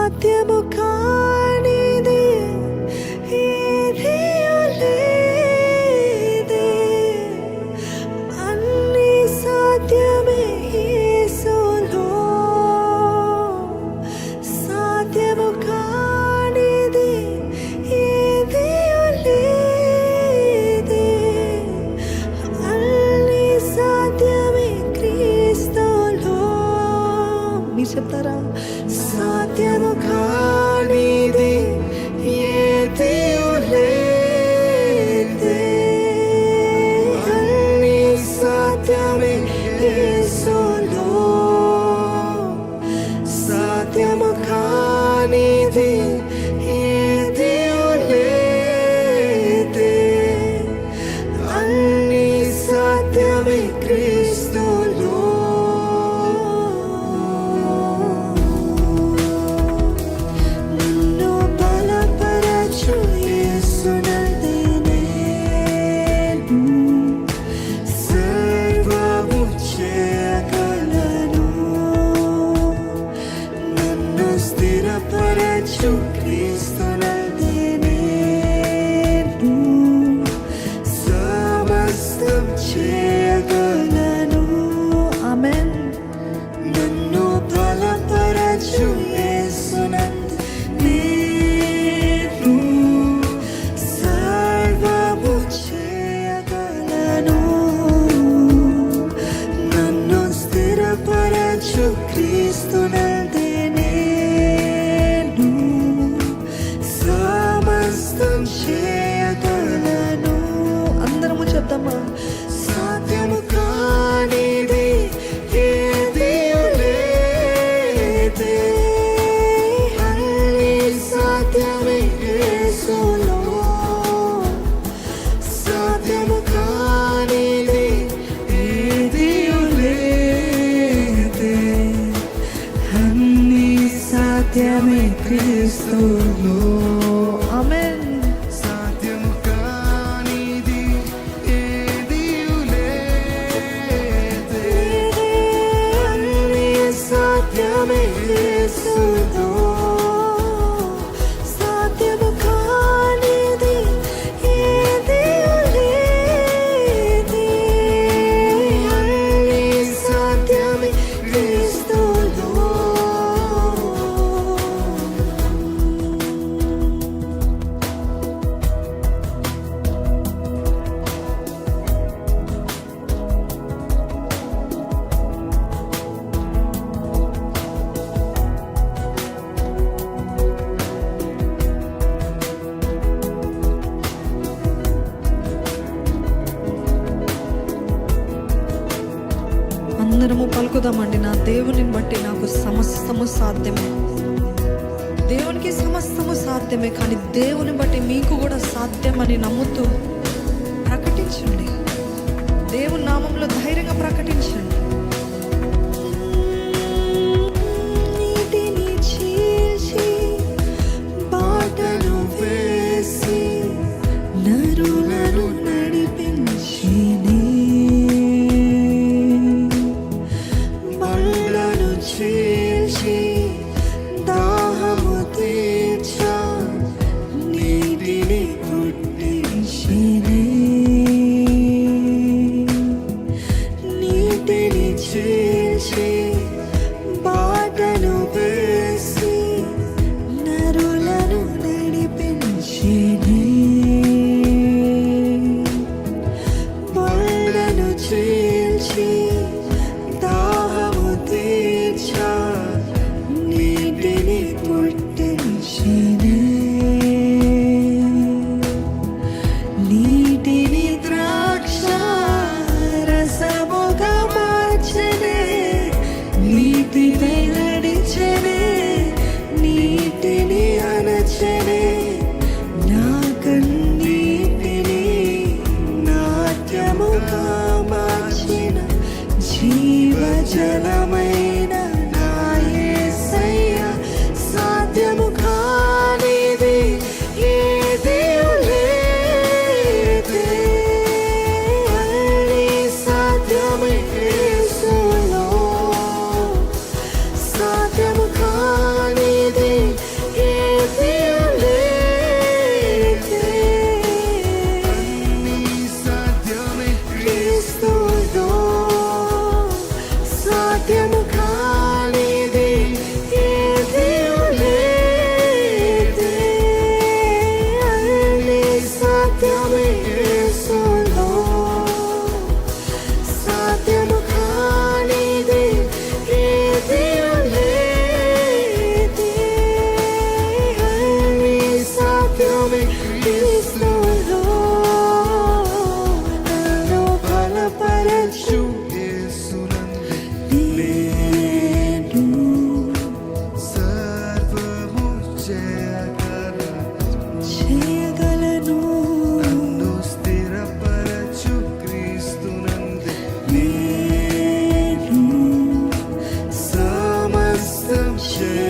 సాధ్యము కానిది ఏదియూ లేదే, అన్నీ సాధ్యమే యేసులో. సాధ్యము కానిది ఏదియూ లేదే, అన్నీ సాధ్యమే క్రీస్తులో. మీరు చెప్తారా? సాధ్యము కానిది ఏదియూ లేదే, అన్నీ సాధ్యమే యేసులో. సాధ్యము కానిది ఏదియూ లేదే, అన్నీ సాధ్యమే క్రీస్తులో. నన్ను బలపరచు యేసునందే నేను సర్వము చేయగలను. నన్ను స్థిరపరచు క్రీస్తునందే నేను సమస్తం చేయగలను. ఆమేన్. నన్ను బలపరచు యేసునందు నేను సర్వము చేయగలను. నన్ను స్థిరపరచు క్రీస్తునందే నేను సమస్తం చేయగలను. అందరము చెప్తామా? సాధ్యము కానిది ఏదియూ లేదే, అన్నీ సాధ్యమే యేసులో. సాధ్యము కానిది ఏదియూ లేదే, అన్నీ సాధ్యమే క్రీస్తులో. ఆమేన్. సాధ్యము కానిది ఏదియూ లేదే, అన్నీ సాధ్యమే యేసులో. సాధ్యము కానిది ఏదియూ లేదే, అన్నీ సాధ్యమే క్రీస్తులో. అందరము పలుకుదామండి. నా దేవుని బట్టి నాకు సమస్తము సాధ్యమే. దేవునికి సమస్తము సాధ్యమే, కానీ దేవుని బట్టి మీకు కూడా సాధ్యమని నమ్ముతూ ప్రకటించండి. దేవుని నామంలో ధైర్యంగా ప్రకటించండి. నీటిని చీల్చి బాటను వేసి నరులను నడిపించినే, బండను చీల్చి దాహము తీర్చ నీటిని పుట్టించినే, నీటిని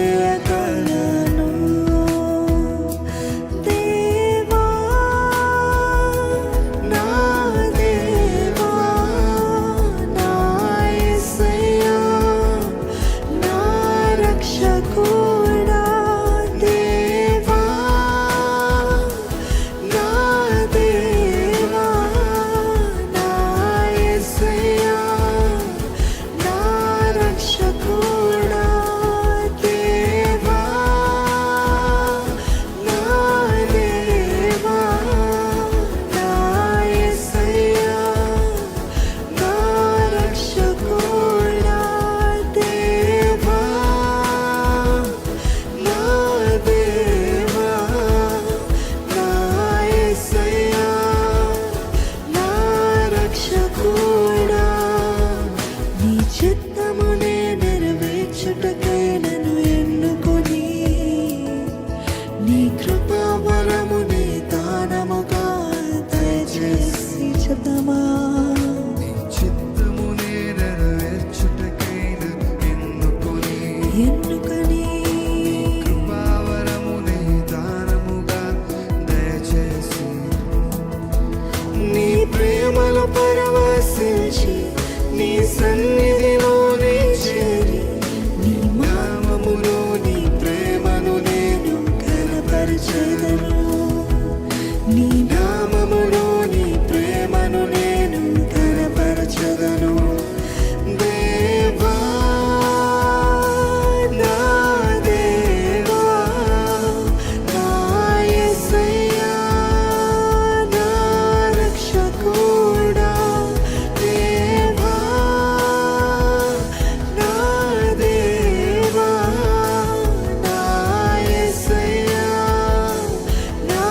చేయగలను. దేవా నా దేవా నా యేసయ్యా నా రక్షకుడా. దేవా నా దేవా నా యేసయ్యా నా రక్షకుడా. దేవా నా దేవా నా యేసయ్యా నా రక్షకుడా. దేవా నా దేవా నా యేసయ్యా నా రక్షకుడా. నీ చిత్తమునే నెరవేర్చుటకై నన్ను ఎన్నుకొని నీ కృపావరమునే దానముగా దయచేసి చెప్తామా. నీ చిత్తమునే నెరవేర్చుటకై నన్ను ఎన్నుకొని కృపావరమునే దానముగా దయచేసి నీ ప్రేమలో పరవశించి నీ సన్నిధిలోనే చేరి నీ నామములో నీ ప్రేమను నేను కనపరచెదను. నీ నామములో నీ ప్రేమను నేను కనపరచెదను. దేవా నా దేవా నా యేసయ్యా నా రక్షకుడా. దేవా నా దేవా నా యేసయ్యా నా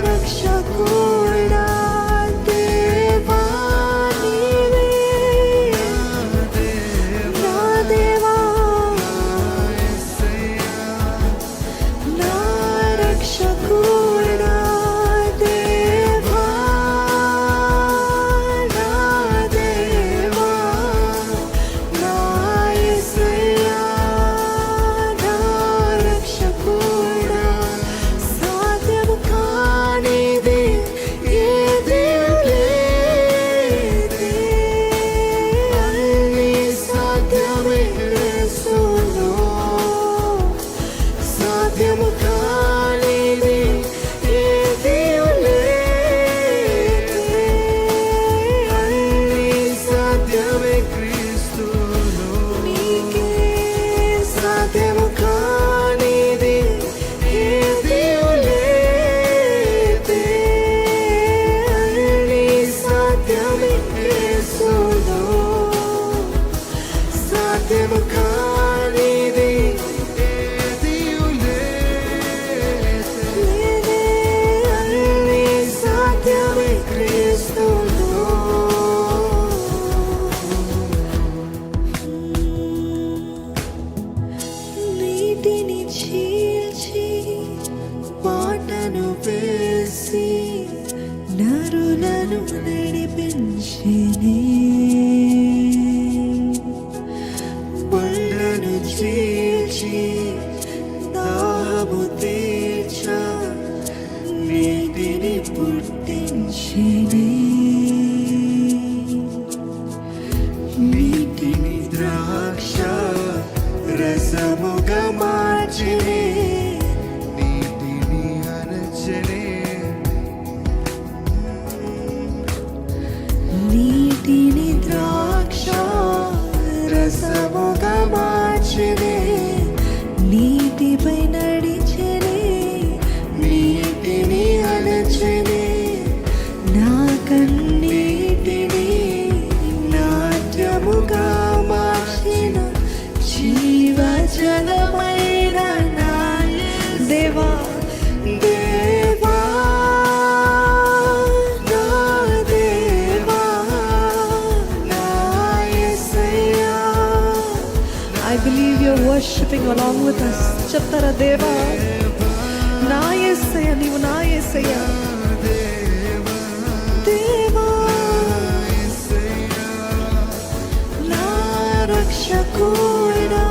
రక్షకుడా. దేవా నీవే నా దేవా నా రక్షకుడా. దేవా నా దేవా నా యేసయ్యా నా రక్షకుడా. సాధ్యము కానిది ఏదీ లేదే, అన్నీ సాధ్యమే యేసులో. సాధ్యము కానిది ఏదీ లేదే, అన్నీ సాధ్యమే క్రీస్తులో నీకే. సాధ్యము కానిది ఏదీ లేదే, అన్నీ సాధ్యమే యేసులో. సాధ్యము కానిది ఏదియు లేదే. లేదే, అన్నీ సాధ్యమే క్రీస్తులో. నీటిని చీల్చి బాటను వేసి నరులను నడిపించినే. బండను చీల్చి దాహము తీర్చ నీటిని పుట్టించినే. నీటిని ద్రాక్ష రసముగా మార్చినే. నీటిని అణచెనే నీటిని ద్రాక్ష రసముగా మార్చినే. నీటిపై నడిచెనే నీటిని అణచెనే. నా కన్నీటిని నాట్యముగా మార్చిన జీవజలమైన నా దేవా. దేవా నా దేవా నా యేసయ్యా. I believe you're worshiping along with us. చెప్తారా దేవా నా యేసయ్యా నీవు నా యేసయ్యా. దేవా నా రక్షకుడా.